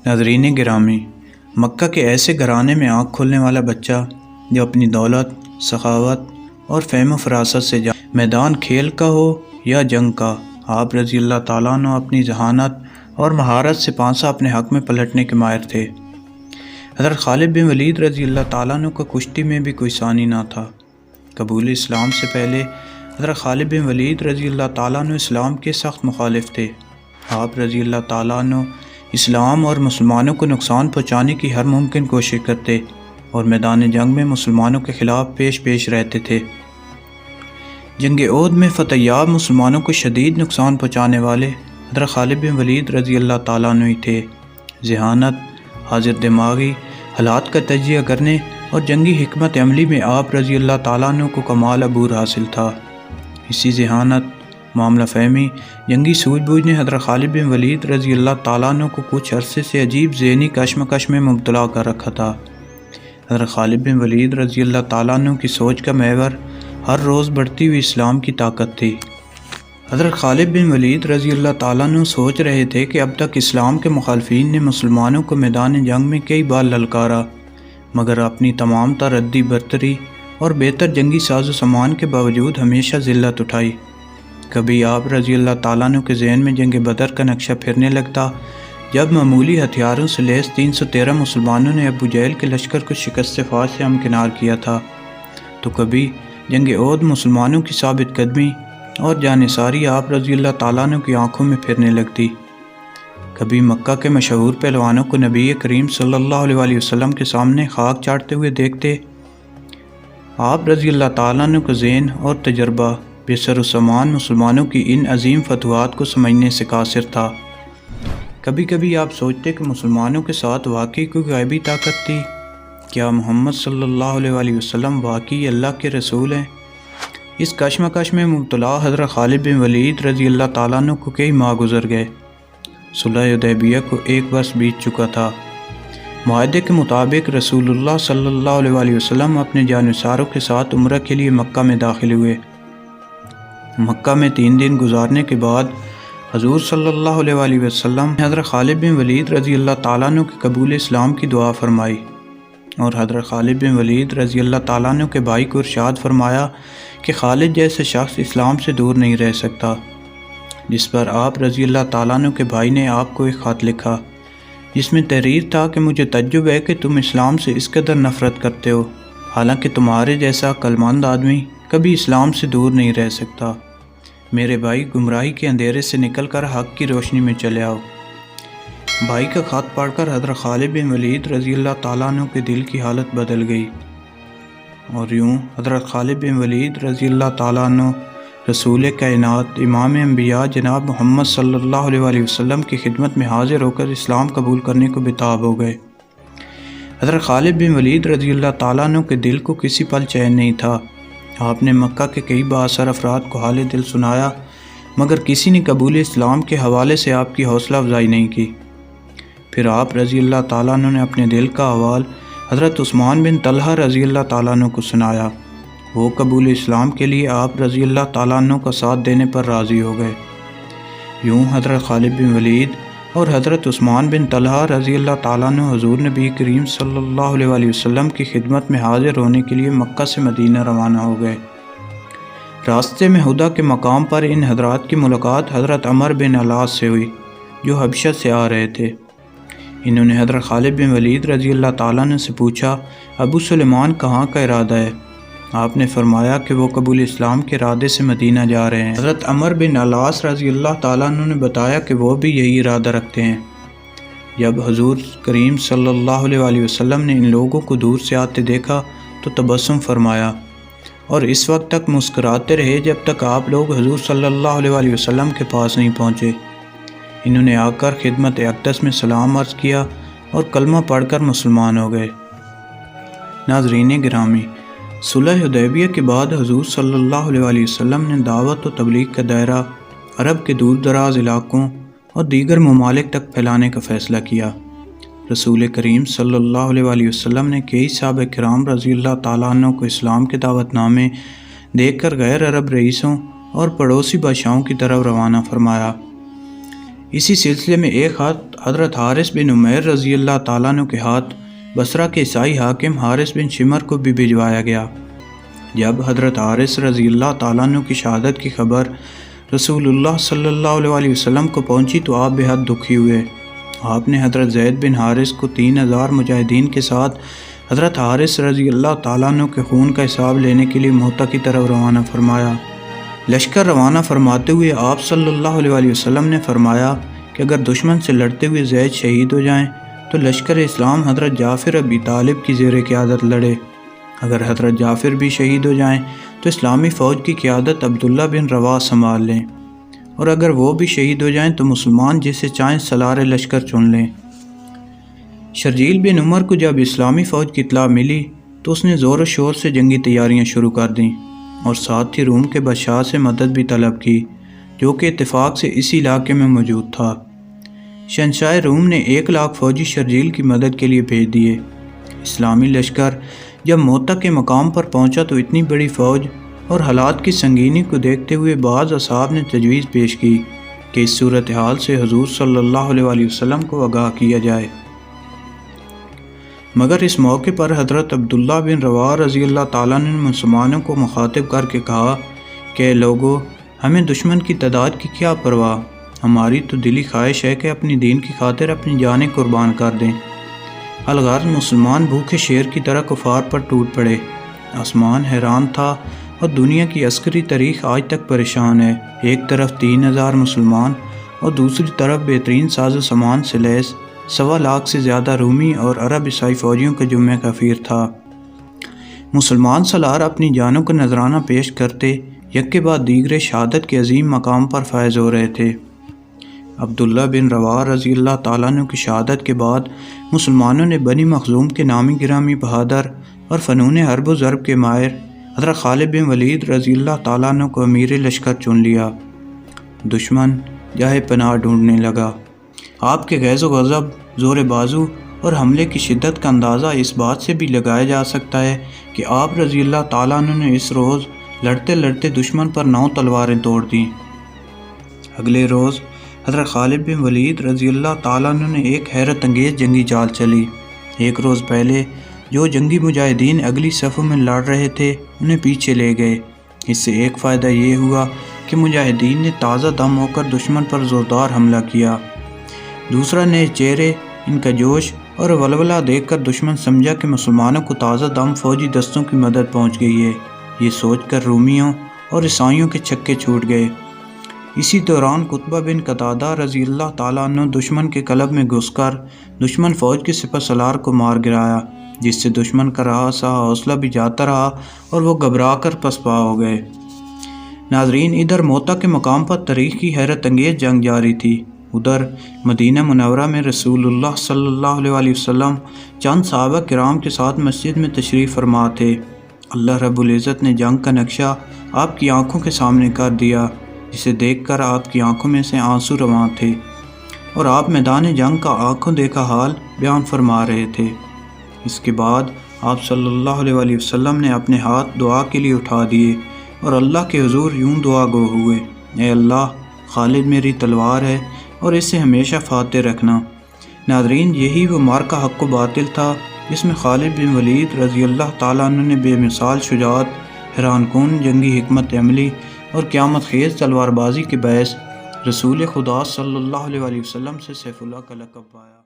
ناظرین گرامی، مکہ کے ایسے گھرانے میں آنکھ کھولنے والا بچہ جو اپنی دولت، سخاوت اور فہم و فراست سے میدان کھیل کا ہو یا جنگ کا، آپ رضی اللہ تعالیٰ عنہ اپنی ذہانت اور مہارت سے پانسا اپنے حق میں پلٹنے کے ماہر تھے۔ حضرت خالد بن ولید رضی اللہ تعالیٰ عنہ کا کشتی میں بھی کوئی ثانی نہ تھا۔ قبول اسلام سے پہلے حضرت خالد بن ولید رضی اللہ تعالیٰ عنہ اسلام کے سخت مخالف تھے۔ آپ رضی اللہ تعالیٰ عنہ اسلام اور مسلمانوں کو نقصان پہنچانے کی ہر ممکن کوشش کرتے اور میدان جنگ میں مسلمانوں کے خلاف پیش رہتے تھے۔ جنگ احد میں فتح یاب مسلمانوں کو شدید نقصان پہنچانے والے حضرت خالد بن ولید رضی اللہ تعالیٰ عنہ ہی تھے۔ ذہانت، حاضر دماغی، حالات کا تجزیہ کرنے اور جنگی حکمت عملی میں آپ رضی اللہ تعالیٰ عنہ کو کمال عبور حاصل تھا۔ اسی ذہانت، معاملہ فہمی، جنگی سوجھ بوجھ نے حضرت خالد بن ولید رضی اللہ تعالیٰ عنہ کو کچھ عرصے سے عجیب ذہنی کشمکش میں مبتلا کر رکھا تھا۔ حضرت خالد بن ولید رضی اللہ تعالیٰ عنہ کی سوچ کا محور ہر روز بڑھتی ہوئی اسلام کی طاقت تھی۔ حضرت خالد بن ولید رضی اللہ تعالیٰ عنہ سوچ رہے تھے کہ اب تک اسلام کے مخالفین نے مسلمانوں کو میدان جنگ میں کئی بار للکارا، مگر اپنی تمام ردی برتری اور بہتر جنگی ساز و سامان کے باوجود ہمیشہ ذلت اٹھائی۔ کبھی آپ رضی اللہ تعالیٰ عنہ کے ذہن میں جنگ بدر کا نقشہ پھرنے لگتا، جب معمولی ہتھیاروں سے لیس 313 مسلمانوں نے ابو جہل کے لشکر کو شکست فاش سے ہمکنار کیا تھا، تو کبھی جنگ احد مسلمانوں کی ثابت قدمی اور جانثاری آپ رضی اللہ تعالیٰ عنہ کی آنکھوں میں پھرنے لگتی۔ کبھی مکہ کے مشہور پہلوانوں کو نبی کریم صلی اللہ علیہ وسلم کے سامنے خاک چاٹتے ہوئے دیکھتے۔ آپ رضی اللہ تعالیٰ عنہ کا ذہن اور تجربہ بے سر و سامان مسلمانوں کی ان عظیم فتوحات کو سمجھنے سے قاصر تھا۔ کبھی کبھی آپ سوچتے کہ مسلمانوں کے ساتھ واقعی کوئی غیبی طاقت تھی۔ کیا محمد صلی اللہ علیہ وسلم واقعی اللہ کے رسول ہیں؟ اس کشمکش میں مبتلا حضرت خالد بن ولید رضی اللہ تعالیٰ عنہ کو کئی ماہ گزر گئے۔ صلح حدیبیہ کو 1 برس بیت چکا تھا۔ معاہدے کے مطابق رسول اللہ صلی اللہ علیہ وسلم اپنے جانثاروں کے ساتھ عمرہ کے لیے مکہ میں داخل ہوئے۔ مکہ میں 3 دن گزارنے کے بعد حضور صلی اللہ علیہ وسلم نے حضرت خالد بن ولید رضی اللہ تعالیٰ عنہ کے قبول اسلام کی دعا فرمائی اور حضرت خالد بن ولید رضی اللہ تعالیٰ عنہ کے بھائی کو ارشاد فرمایا کہ خالد جیسے شخص اسلام سے دور نہیں رہ سکتا، جس پر آپ رضی اللہ تعالیٰ عنہ کے بھائی نے آپ کو ایک خط لکھا جس میں تحریر تھا کہ مجھے تعجب ہے کہ تم اسلام سے اس قدر نفرت کرتے ہو، حالانکہ تمہارے جیسا عقلمند آدمی کبھی اسلام سے دور نہیں رہ سکتا۔ میرے بھائی، گمراہی کے اندھیرے سے نکل کر حق کی روشنی میں چلے آؤ۔ بھائی کا خط پڑھ کر حضرت خالد بن ولید رضی اللہ تعالیٰ عنہ کے دل کی حالت بدل گئی، اور یوں حضرت خالد بن ولید رضی اللہ تعالیٰ عنہ رسول کائنات امام انبیاء جناب محمد صلی اللہ علیہ وسلم کی خدمت میں حاضر ہو کر اسلام قبول کرنے کو بتاب ہو گئے۔ حضرت خالد بن ولید رضی اللہ تعالیٰ عنہ کے دل کو کسی پل چین نہیں تھا۔ آپ نے مکہ کے کئی بااثر افراد کو حال دل سنایا، مگر کسی نے قبول اسلام کے حوالے سے آپ کی حوصلہ افزائی نہیں کی۔ پھر آپ رضی اللہ تعالیٰ عنہ نے اپنے دل کا احوال حضرت عثمان بن طلحہ رضی اللہ تعالیٰ عنہ کو سنایا۔ وہ قبول اسلام کے لیے آپ رضی اللہ تعالیٰ عنہ کا ساتھ دینے پر راضی ہو گئے۔ یوں حضرت خالد بن ولید اور حضرت عثمان بن طلحہ رضی اللہ تعالیٰ عنہ حضور نبی کریم صلی اللہ علیہ وسلم کی خدمت میں حاضر ہونے کے لیے مکہ سے مدینہ روانہ ہو گئے۔ راستے میں ہدا کے مقام پر ان حضرات کی ملاقات حضرت عمر بن العاص سے ہوئی، جو حبشہ سے آ رہے تھے۔ انہوں نے حضرت خالد بن ولید رضی اللہ تعالیٰ عنہ سے پوچھا، ابو سلیمان کہاں کا ارادہ ہے؟ آپ نے فرمایا کہ وہ قبول اسلام کے ارادے سے مدینہ جا رہے ہیں۔ حضرت عمر بن العاص رضی اللہ تعالیٰ عنہ نے بتایا کہ وہ بھی یہی ارادہ رکھتے ہیں۔ جب حضور کریم صلی اللہ علیہ وسلم نے ان لوگوں کو دور سے آتے دیکھا تو تبسم فرمایا اور اس وقت تک مسکراتے رہے جب تک آپ لوگ حضور صلی اللہ علیہ وسلم کے پاس نہیں پہنچے۔ انہوں نے آ کر خدمت اقدس میں سلام عرض کیا اور کلمہ پڑھ کر مسلمان ہو گئے۔ ناظرین گرامی، صلح حدیبیہ کے بعد حضور صلی اللہ علیہ وسلم نے دعوت و تبلیغ کا دائرہ عرب کے دور دراز علاقوں اور دیگر ممالک تک پھیلانے کا فیصلہ کیا۔ رسول کریم صلی اللہ علیہ وسلم نے کئی صحابہ کرام رضی اللہ تعالیٰ عنہ کو اسلام کے دعوت نامے دیکھ کر غیر عرب رئیسوں اور پڑوسی بادشاہوں کی طرف روانہ فرمایا۔ اسی سلسلے میں ایک ہاتھ حضرت حارث بن عمیر رضی اللہ تعالیٰ عنہ کے ہاتھ بصرہ کے عیسائی حاکم حارث بن شمر کو بھی بھجوایا گیا۔ جب حضرت حارث رضی اللہ تعالیٰ عنہ کی شہادت کی خبر رسول اللہ صلی اللہ علیہ وسلم کو پہنچی تو آپ بے حد دکھی ہوئے۔ آپ نے حضرت زید بن حارث کو 3000 مجاہدین کے ساتھ حضرت حارث رضی اللہ تعالیٰ عنہ کے خون کا حساب لینے کے لیے موتا کی طرف روانہ فرمایا۔ لشکر روانہ فرماتے ہوئے آپ صلی اللہ علیہ وسلم نے فرمایا کہ اگر دشمن سے لڑتے ہوئے زید شہید ہو جائیں تو لشکر اسلام حضرت جعفر ابی طالب کی زیر قیادت لڑے، اگر حضرت جعفر بھی شہید ہو جائیں تو اسلامی فوج کی قیادت عبداللہ بن رواحہ سنبھال لیں، اور اگر وہ بھی شہید ہو جائیں تو مسلمان جسے چاہیں سالار لشکر چن لیں۔ شرجیل بن عمر کو جب اسلامی فوج کی اطلاع ملی تو اس نے زور و شور سے جنگی تیاریاں شروع کر دیں اور ساتھ ہی روم کے بادشاہ سے مدد بھی طلب کی، جو کہ اتفاق سے اسی علاقے میں موجود تھا۔ شہنشاہ روم نے 1,00,000 فوجی شرجیل کی مدد کے لیے بھیج دیے۔ اسلامی لشکر جب موتا کے مقام پر پہنچا تو اتنی بڑی فوج اور حالات کی سنگینی کو دیکھتے ہوئے بعض اصحاب نے تجویز پیش کی کہ اس صورتحال سے حضور صلی اللہ علیہ وسلم کو آگاہ کیا جائے، مگر اس موقع پر حضرت عبداللہ بن رواحہ رضی اللہ تعالیٰ عنہ نے مسلمانوں کو مخاطب کر کے کہا کہ لوگو، ہمیں دشمن کی تعداد کی کیا پرواہ، ہماری تو دلی خواہش ہے کہ اپنی دین کی خاطر اپنی جانیں قربان کر دیں۔ الغرض مسلمان بھوکے شیر کی طرح کفار پر ٹوٹ پڑے۔ آسمان حیران تھا اور دنیا کی عسکری تاریخ آج تک پریشان ہے۔ ایک طرف 3000 مسلمان اور دوسری طرف بہترین ساز و سامان سے لیس 1,00,000 سے زیادہ رومی اور عرب عیسائی فوجیوں کا جمع کثیر تھا۔ مسلمان سالار اپنی جانوں کا نذرانہ پیش کرتے یک کے بعد دیگرے شہادت کے عظیم مقام پر فائز ہو رہے تھے۔ عبداللہ بن رواحہ رضی اللہ تعالیٰ عنہ کی شہادت کے بعد مسلمانوں نے بنی مخزوم کے نامی گرامی بہادر اور فنون حرب و ضرب کے ماہر حضرت خالد بن ولید رضی اللہ تعالیٰ عنہ کو امیر لشکر چن لیا۔ دشمن جاہے پناہ ڈھونڈنے لگا۔ آپ کے غیظ و غضب، زور بازو اور حملے کی شدت کا اندازہ اس بات سے بھی لگایا جا سکتا ہے کہ آپ رضی اللہ تعالیٰ عنہ نے اس روز لڑتے لڑتے دشمن پر 9 تلواریں توڑ دیں۔ اگلے روز حضرت خالد بن ولید رضی اللہ تعالیٰ عنہ نے ایک حیرت انگیز جنگی چال چلی۔ ایک روز پہلے جو جنگی مجاہدین اگلی صفوں میں لڑ رہے تھے انہیں پیچھے لے گئے۔ اس سے ایک فائدہ یہ ہوا کہ مجاہدین نے تازہ دم ہو کر دشمن پر زوردار حملہ کیا۔ دوسرا، نئے چہرے، ان کا جوش اور ولولہ دیکھ کر دشمن سمجھا کہ مسلمانوں کو تازہ دم فوجی دستوں کی مدد پہنچ گئی ہے۔ یہ سوچ کر رومیوں اور عیسائیوں کے چھکے چھوٹ گئے۔ اسی دوران قطبہ بن قتادہ رضی اللہ تعالیٰ عنہ دشمن کے قلب میں گھس کر دشمن فوج کے سپہ سالار کو مار گرایا، جس سے دشمن کا رہا سہا حوصلہ بھی جاتا رہا اور وہ گھبرا کر پسپا ہو گئے۔ ناظرین، ادھر موتا کے مقام پر تاریخ کی حیرت انگیز جنگ جاری تھی، ادھر مدینہ منورہ میں رسول اللہ صلی اللہ علیہ وسلم چند صحابہ کرام کے ساتھ مسجد میں تشریف فرما تھے۔ اللہ رب العزت نے جنگ کا نقشہ آپ کی آنکھوں کے سامنے کر دیا، جسے دیکھ کر آپ کی آنکھوں میں سے آنسو رواں تھے اور آپ میدان جنگ کا آنکھوں دیکھا حال بیان فرما رہے تھے۔ اس کے بعد آپ صلی اللہ علیہ وسلم نے اپنے ہاتھ دعا کے لیے اٹھا دیے اور اللہ کے حضور یوں دعا گو ہوئے، اے اللہ، خالد میری تلوار ہے اور اسے ہمیشہ فاتح رکھنا۔ ناظرین، یہی وہ مارکہ حق و باطل تھا جس میں خالد بن ولید رضی اللہ تعالیٰ عنہ نے بے مثال شجاعت، حیران کن جنگی حکمت عملی اور قیامت خیز تلوار بازی کے باعث رسول خدا صلی اللہ علیہ وسلم سے سیف اللہ کا لقب پایا۔